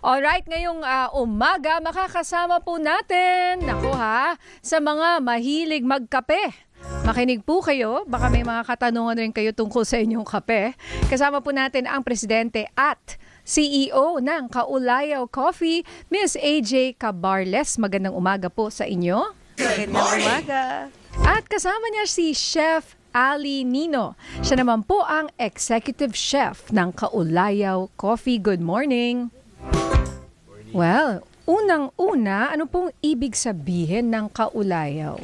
Alright, ngayong umaga makakasama po natin, sa mga mahilig magkape. Makinig po kayo, baka may mga katanungan rin kayo tungkol sa inyong kape. Kasama po natin ang Presidente at CEO ng Kaulayaw Coffee, Ms. AJ Cabarles. Magandang umaga po sa inyo. Magandang umaga. At kasama niya si Chef Ali Nino. Siya naman po ang Executive Chef ng Kaulayaw Coffee. Good morning. Well, unang-una, ano pong ibig sabihin ng kaulayaw?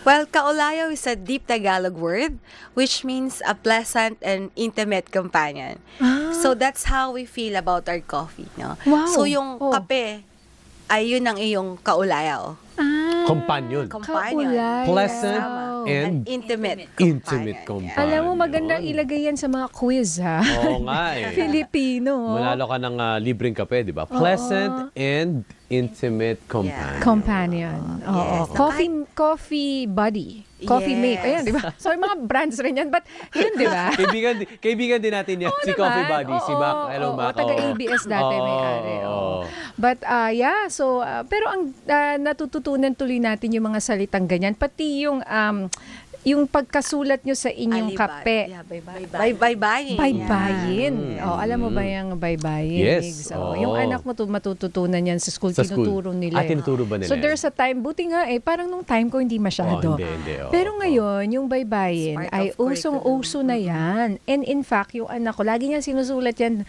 Well, kaulayaw is a deep Tagalog word which means a pleasant and intimate companion. So that's how we feel about our coffee, no? Wow. So yung kape ay yun ang iyong kaulayaw. Companion. Kaulayaw. Pleasant and Intimate companion. Alam mo, magandang ilagay yan sa mga quiz, ha? Oo nga eh. Filipino. Manalo ka ng libreng kape, di ba? Pleasant and intimate companion. Companion. Oo. Yes. Coffee buddy. Coffee Yes. mate. Ayan, di ba? So, yung mga brands rin yan. But, yun, di ba? Kaibigan din natin yan. Si Coffee Buddy, si Mac. Hello, Mac. Taga-ABS dati may-ari. But, yeah. So, pero ang natututunan tuloy natin yung mga salitang ganyan. Pati yung pagkasulat nyo sa inyong kape. Yeah, baybayin. Baybayin. Alam mo ba yung baybayin? Yes. So, yung anak mo matututunan yan sa school. Tinuturo nila. Tinuturo ba nila? So, there's a time, buti nga parang nung time ko hindi masyado. Hindi. Pero ngayon, yung baybayin Part ay of usong-uso na yan. And in fact, yung anak ko, lagi niya sinusulat yan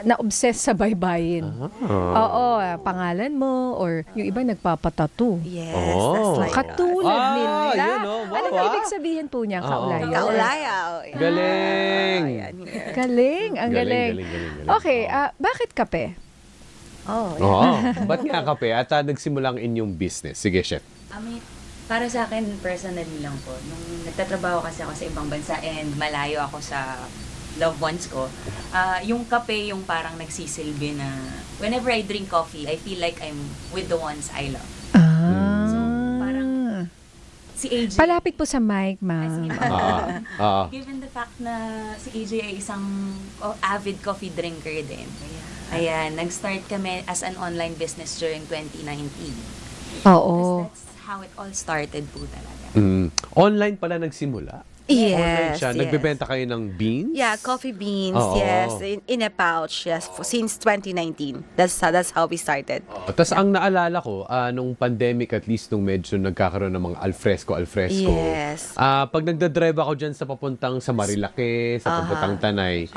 na-obsess sa baybayin. Oo, pangalan mo or yung iba nagpapatato. Yes, that's like Katulad nila. yun, oh. Wow, Ano ibig sabihin po niya, kaulayaw? kaulayaw. Galing. Galing, ang galing. Galing. Okay, bakit kape? Ba't nga kape? At nagsimula ang inyong business. Sige, Chef. Para sa akin, personally lang po, nung nagtatrabaho kasi ako sa ibang bansa and malayo ako sa loved ones ko, yung kape yung parang nagsisilbi na whenever I drink coffee, I feel like I'm with the ones I love. So, parang si AJ... Palapit po sa mic, ma'am. Given the fact na si AJ ay isang avid coffee drinker din. Ayan, nag-start kami as an online business during 2019. Oo. That's how it all started po talaga. Online pala nagsimula? Online Yes, siya. yes. Nagbebenta kayo ng beans? Yeah, coffee beans, Oo. yes, in a pouch, yes, since 2019. That's how we started. Tapos ang naalala ko, nung pandemic at least, nung medyo nagkakaroon ng mga alfresco. Yes. Pag nagdadrive ako dyan sa papuntang sa Marilake, sa papuntang Tanay,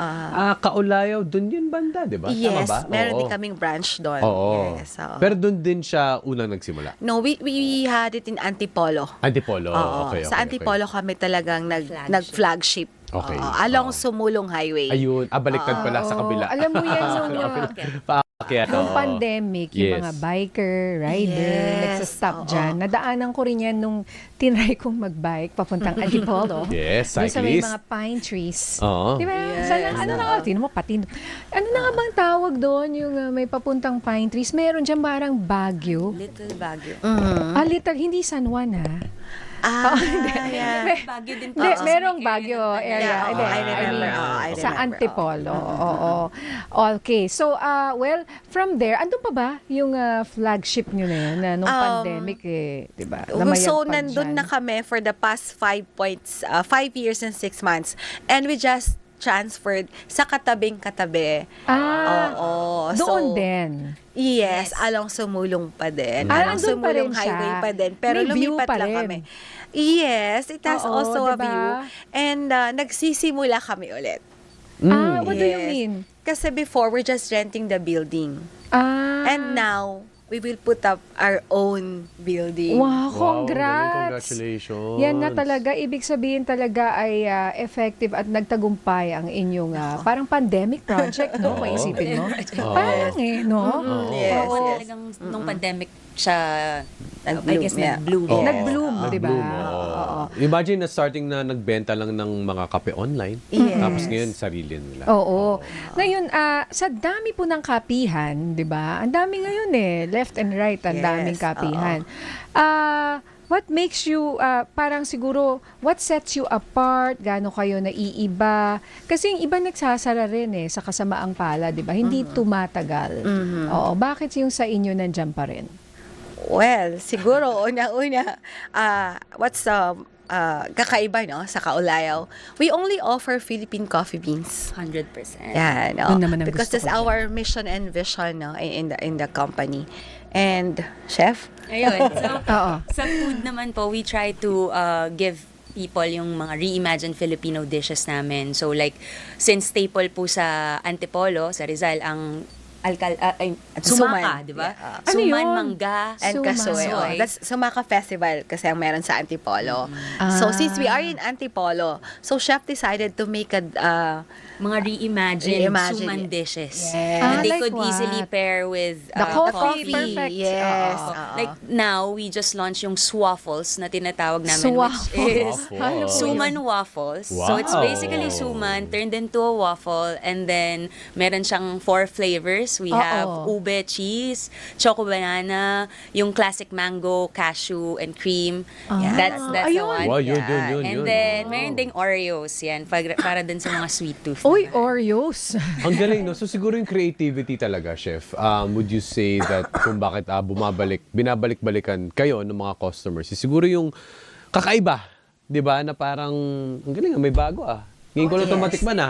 Kaulayaw, dun yun banda, di ba? Yes, Tama ba? meron Oo. din kaming branch doon. Oo. Yes, oo. Pero dun din siya unang nagsimula. No, we had it in Antipolo. Antipolo. Oo. Okay. Sa Antipolo kami talagang nag-flagship. Okay. Oo, along Sumulong Highway. Ayun, baliktad pala sa kabila. Alam mo yan Paakyat. nung Oo. pandemic, yung Yes. mga biker, rider, Yes. nagsastop Oo. dyan. Nadaanan ko rin yan nung tinry kong magbike papuntang Antipolo. Yes, Doon sa may cyclist. mga pine trees. Oo. Di ba? Yes. Ano na nga, tinan mo, pati. Ano na nga bang tawag doon, yung may papuntang pine trees? Meron dyan parang Baguio. Little Baguio. Little, hindi San Juan, ha? Yeah. Baguio din po. Hindi, merong Baguio area. Yeah, Hindi, I remember. mean, I sa remember. Antipolo. Oo. Okay. So, well, from there, andun pa ba yung flagship nyo na yun? Nung pandemic, di ba? So, nandun na kami for the past 5 years and 6 months. And we just transferred sa katabing-katabi. Oo. Doon So, din. Yes, along Sumulong pa din. andun Along pa Sumulong rin siya. Highway pa din. Pero May view lumipat pa lang rin. kami. Yes, it has Oo, also a diba? view. And nagsisimula kami ulit. What do you Yes. mean? Kasi before, we're just renting the building. And now, we will put up our own building. Wow, Wow, congrats! congratulations. Yan na talaga. Ibig sabihin talaga ay effective at nagtagumpay ang inyong parang pandemic project, no? Kung isipin mo. Parang no? Yes, Oo, yes. talagang nung pandemic siya, I Nag-bloom, guess, yeah. nag-bloom. Oo. Nag-bloom, di ba? Nag-bloom, oo. Imagine na starting na nagbenta lang ng mga kape online. Yes. Tapos ngayon, sarili nila. Oo. Ngayon, sa dami po ng kapihan, di ba? Ang dami ngayon left and right, ang Yes, daming kapihan. what makes you, parang siguro, what sets you apart? Gaano kayo naiiba? Kasi yung iba nagsasara rin sa kasamaang pala, di ba? Hindi tumatagal. Oo, bakit yung sa inyo nandiyan pa rin? Well, siguro, una-una, what's the kakaiba, no, sa Kaulayaw? We only offer Philippine coffee beans. 100%. Yeah, no? Yun naman ang Because gusto that's ko our mission and vision, no, in the company. And, Chef? Ayun. So, Oo. sa food naman po, we try to give people yung mga reimagined Filipino dishes namin. So like, since staple po sa Antipolo, sa Rizal, ang sumaka, Suman. di ba? Yeah. Ano Suman, yun? mangga, And Suman. Kasoy. Oh, that's Sumaka Festival kasi ang meron sa Antipolo. So, since we are in Antipolo, so Chef decided to make a mga reimagined Reimagined, suman yeah. dishes. Yes. And they Like could what? easily pair with The coffee, perfect. Yes. Oo. Like now, we just launched yung swaffles na tinatawag namin, Swaffles. which is Waffle. Ano po suman waffles. So it's Wow. basically suman turned into a waffle, and then meron siyang 4 flavors. We have Oo. ube, cheese, choco banana, yung classic mango, cashew, and cream. That's the Ayun. one. Wow, yun. And then, meron ding Oreos yan, para din sa mga sweet tooth. Uy, naman. Oreos. Ang galing, no? So siguro yung creativity talaga, Chef. Would you say that kung bakit binabalik-balikan kayo ng mga customers, siguro yung kakaiba, di ba? Na parang, ang galing, may bago Ngayon ko lang ito matikman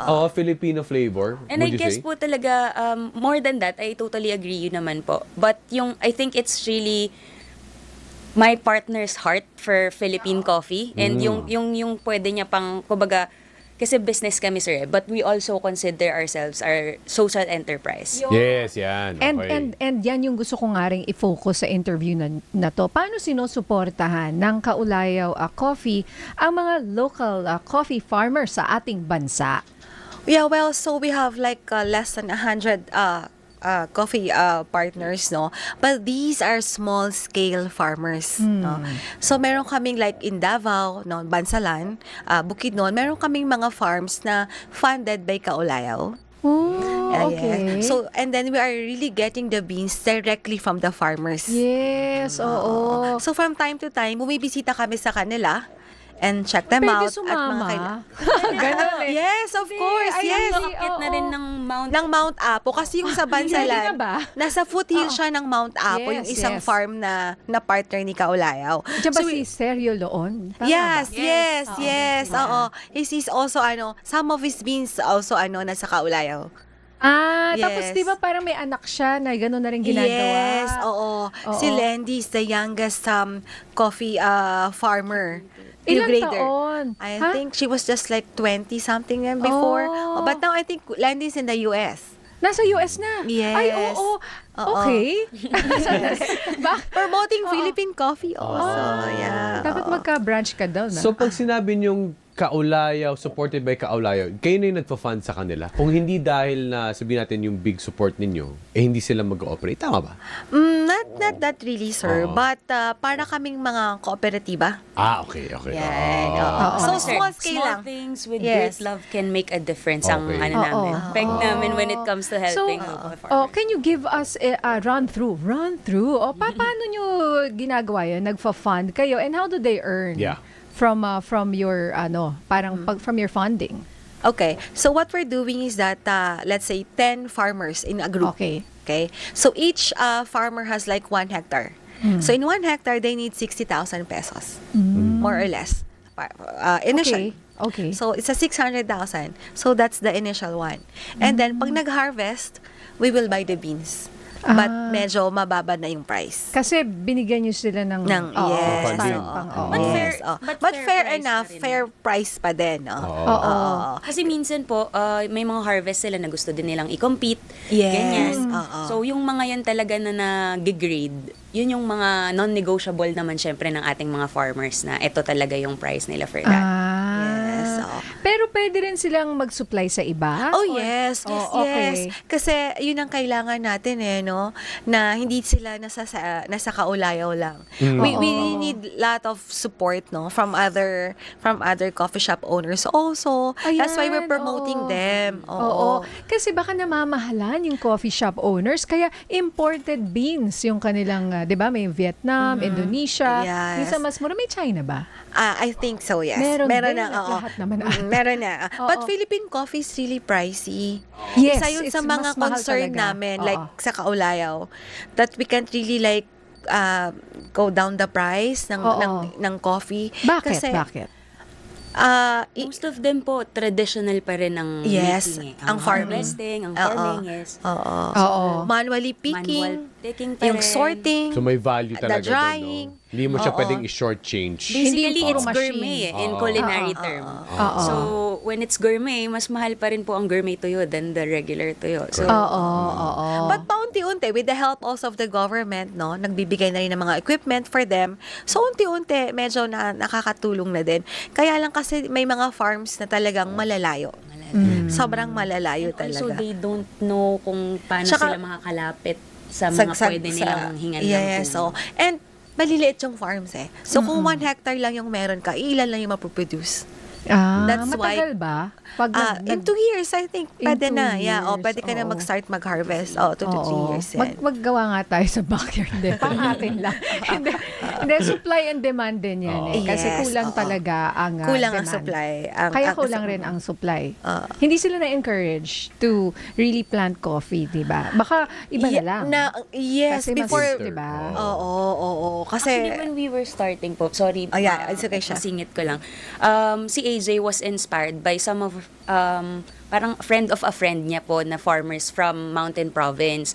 Oo, Filipino flavor, And I would you guess say? po talaga, more than that, I totally agree yun naman po. But I think it's really my partner's heart for Philippine coffee. And yung pwede niya pang, kumbaga, kasi business kami, sir, but we also consider ourselves our social enterprise. Yes, yan. Okay. And yan yung gusto ko nga rin i-focus sa interview na to. Paano sinusuportahan ng Kaulayaw Coffee ang mga local coffee farmers sa ating bansa? Yeah, well, so we have like less than 100 coffee partners, no? But these are small-scale farmers, no? So, meron kaming like in Davao, no, Bansalan, Bukidnon, meron kaming mga farms na funded by Kaulayaw. Oh, okay. So, and then we are really getting the beans directly from the farmers. Yes, oo. So, from time to time, bumibisita kami sa kanila and check them Pwede out. sumama. Ganun eh. Yes, of course. ay, Yes. ay, Akit na rin ng Mount. Ng Mount Apo. Kasi yung sa Ready Bansalan, na ba? nasa foothill siya ng Mount Apo, yung Yes, isang yes. farm na partner ni Kaulayaw. Diyan ba So, si Sergio Loon? Tama Yes, ba? yes. Oo. He's also, some of his beans also, nasa Kaulayaw. Tapos Yes. di ba parang may anak siya na gano'n na rin ginagawa? Yes, oo. Si Lendy is the youngest coffee farmer. New Ilang grader. taon? I Ha? think she was just like 20-something before. Oh. But now I think Lendy's in the US. Nasa US na? Yes. Ay, oo. Oo. Okay. Promoting Philippine coffee also. Yeah. Dapat magka-branch ka daw na. So pag sinabi niyong Kaulayaw, supported by Kaulayaw, kayo na yung nagpa-fund sa kanila. Kung hindi dahil na sabihin natin yung big support ninyo, hindi sila mag-ooperate. Tama ba? Not that really, sir. Oo. But para kaming mga kooperatiba. Okay. Yan. Ah. So, Sir, small scale small lang. things with Yes. great love can make a difference ang Okay. namin. Oo. Peg namin when it comes to helping local farmers. can you give us a run-through? Paano nyo ginagawa yun? Nagfa-fund kayo? And how do they earn? Yeah. From your, from your funding? Okay. So, what we're doing is that, let's say, 10 farmers in a group. Okay. Okay. So, each farmer has like 1 hectare. So, in 1 hectare, they need 60,000 pesos. More or less. Initial. Okay. So, it's a 600,000. So, that's the initial one. And then, pag nag-harvest, we will buy the beans. But medyo mababa na yung price. Kasi binigyan nyo sila ng... Yes. funding. Yes. But fair price enough, pa rin. fair price pa din. Oo. Kasi minsan po, may mga harvest sila na gusto din nilang i-compete. Yes. Ganyan. Oo. So, yung mga yan talaga na nag-grade, yun yung mga non-negotiable naman syempre ng ating mga farmers na ito talaga yung price nila for that. Ah, Yes. oo. Pero pwede rin silang mag-supply sa iba? Oh, Or- yes. Oh, okay. Yes. Kasi yun ang kailangan natin no? Na hindi sila nasa kaulayaw lang. We really need lot of support, no? From other coffee shop owners also. That's why we're Ayan, promoting oo. them. Oo. Kasi baka namamahalan yung coffee shop owners, kaya imported beans yung kanilang, di ba, may Vietnam, Indonesia. Yes. Minsan mas mura. May China ba? I think so, yes. Meron din na, at oo. lahat naman Meron na. Oo. But Philippine coffee is really pricey. Yes, Isa yun it's sa mga mas mahal concern talaga. namin, Oo. like sa kaulayaw, that we can't really like go down the price Oo. ng coffee. Bakit? Kasi, Bakit? Most of them po, traditional pa rin ang Yes, making, ang farming. harvesting, ang Oo. farming, yes. Oo. Oo. Manually picking, Manual picking pa yung rin. sorting, So may value the talaga drying. doon, no? Hindi mo siya Oo. pwedeng i-shortchange. Hindi Basically, puro it's machine. gourmet in Oo. culinary Oo, term. Oo. So, when it's gourmet, mas mahal pa rin po ang gourmet tuyo than the regular tuyo. So, Oo, oo. But paunti-unti, with the help also of the government, no, nagbibigay na rin ng mga equipment for them. So, unti-unti, medyo nakakatulong na din. Kaya lang kasi may mga farms na talagang malalayo. Sobrang malalayo also, talaga. they don't know kung paano Tsaka- sila makakalapit sa mga pwede nilang hingan ng yes, tulong. so, and maliliit yung farms eh. So, kung 1 hectare lang yung meron ka, ilan lang yung mapoproduce? That's why- matagal ba? Pag In 2 years, I think, In pwede 2 na. Yeah, years, pwede ka na oo. mag-start mag-harvest. 2 to 3 years yan. Maggawa nga tayo sa backyard. Hindi, pang atin lang. Hindi, supply and demand din yan eh. Kasi Yes, kulang oo. talaga ang Kulang ang demand. supply. Kaya kulang rin ang supply. Oo. Hindi sila na-encourage to really plant coffee, di ba? Baka iba na lang. Yes, Kasi before, mas, di ba? oo. Actually, Kasi, when we were starting po, sorry, yeah, it's okay siya. masingit ko lang. Si AJ was inspired by some of, parang friend of a friend niya po na farmers from Mountain Province.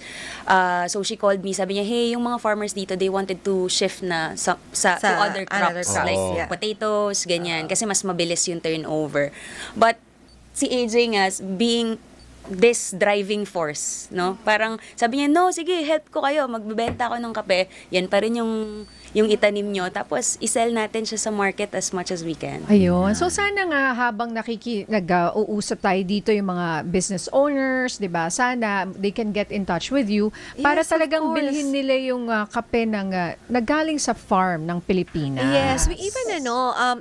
So she called me, sabi niya, hey, yung mga farmers dito, they wanted to shift na to other another crops, crops, like yeah. potatoes, ganyan, kasi mas mabilis yung turnover. But si AJ nga, being this driving force, no? Parang sabi niya, no, sige, help ko kayo, magbebenta ako ng kape. Yan pa rin yung itanim nyo. Tapos, isell natin siya sa market as much as we can. Ayun. So sana nga habang nag-uusap tayo dito yung mga business owners, 'di ba? Sana they can get in touch with you para Yes, of talagang course. bilhin nila yung kape ng nagaling sa farm ng Pilipinas. yes, we even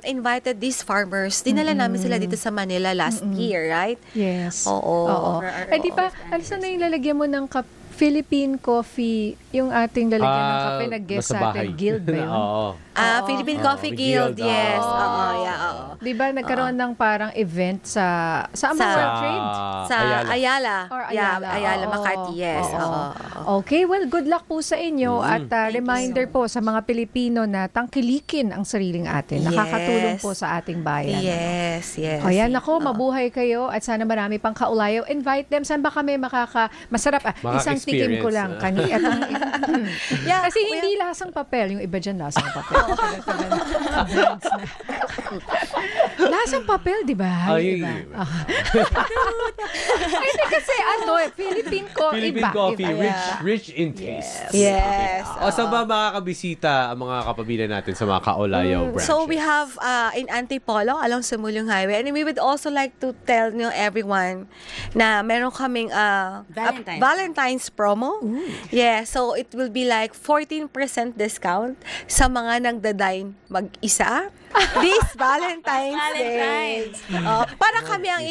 invited these farmers. Dinala namin sila dito sa Manila last year, right? Yes. Oo. Ay, di ba, ano sana yung lalagyan mo ng Philippine coffee, yung ating lalagyan ng kape, nag-guest nasa sa atin, bahay. guild ba yun? Oo. Philippine Oo, Coffee Guild, Guild, yes. oo. Oo, yeah, oo. Di ba, nagkaroon ng parang event sa Sa- World Trade? Sa Ayala. Or Yeah, Ayala. Ayala, Oo. Makati, yes. Oo. Oo. Okay, well, good luck po sa inyo at reminder po sa mga Pilipino na tangkilikin ang sariling atin. Nakakatulong Yes. po sa ating bayan. Yes, yes. O yan, ako, mabuhay kayo at sana marami pang kaulayo. Invite them. Saan ba kami masarap? Isang tikim ko lang. Yeah, Kasi hindi lasang papel. Yung iba dyan lasang papel. Mga brands na. Lasang papel, di ba? Ay, Iba. iba. Ay, hindi kasi Philippine Philippine iba, coffee, iba. rich in taste. Yes. O saan ba makakabisita ang mga kapamilya natin sa mga Kaolayaw branches? So we have in Antipolo along Sumulong Highway, and we would also like to tell everyone na meron kaming Valentine's promo. Yeah, so it will be like 14% discount sa mga nagda-dine mag-isa this Valentine's Day. Para kami ang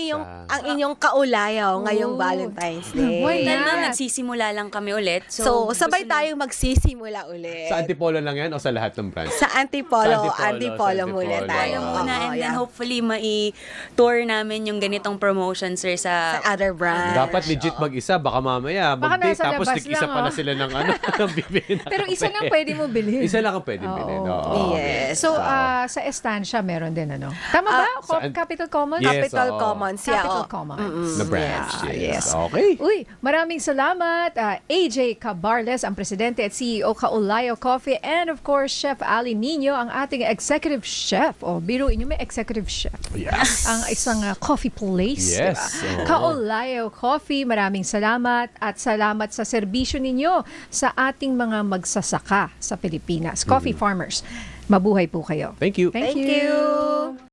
inyong kaulayaw ngayong Oh. Valentine's Day. Why Then, not? ma'am, nagsisimula lang kami ulit. So, sabay gusto na- tayong magsisimula ulit. Sa Antipolo lang yan o sa lahat ng branch? Sa Antipolo, Sa Antipolo muna Antipolo. tayo. muna, Oo, and then yeah. hopefully mai-tour namin yung ganitong promotion, sir, Sa other branch. Dapat legit mag-isa, baka mamaya Baka mag-date nasa tapos labas tig-isa lang, pala oh. sila ng ng bibili na Pero isa kape. lang pwede mo bilhin. Isa lang ang pwede bilhin. Oo. Yes. So, sa Estancia, meron din, ano? Tama ba? saan? Capital Commons? Yes, Capital oo. Commons. Yeah, Capital oh. Commons. Na branch. Yeah, Yes. Okay. Uy, maraming salamat. AJ Cabarles, ang presidente at CEO Kaulayo Coffee, and of course, Chef Ali Nino, ang ating executive chef. O, biruin nyo, may executive chef. Yes. Ang isang coffee place. Yes, diba? oo. Kaulayo Coffee, maraming salamat at salamat sa serbisyo ninyo sa ating mga magsasaka sa Pilipinas. Coffee farmers. Mabuhay po kayo. Thank you. Thank Thank you. you.